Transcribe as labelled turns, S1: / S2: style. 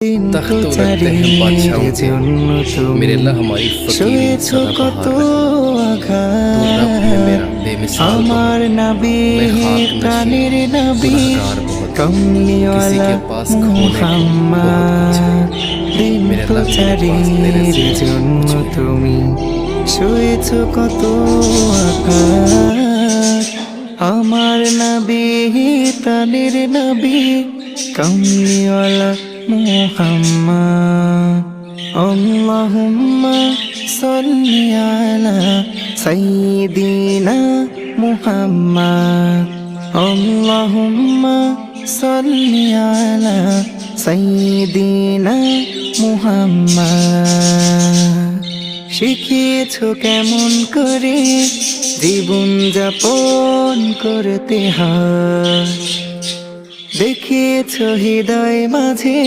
S1: तख्त लगते हैं बादशाहों के, मेरे अल्लाह हमारी फकीरी सदा बहार है। तू रब है मेरा बेमिसाल बहुत, मैं खाक नशीं गुनहगार बहुत, किसी के पास खोने को बहुत कुछ है, मेरे अल्लाह मेरे पास तेरे सिवा कुछ नहीं।
S2: তুমি শুয়েছো কত আকাশ আমার নবী প্রাণের নবী কামলিওয়ালা মুহাম্মদ আল্লাহুম্মা সাল্লি আলা সাইয়্যিদিনা মুহাম্মদ আল্লাহুম্মা সাল্লি আলা সাইয়্যিদিনা মুহাম্মদ শিখিয়েছো কেমন করে জীবন যাপন করতে হয়, দেখিয়েছো হৃদয় মাঝে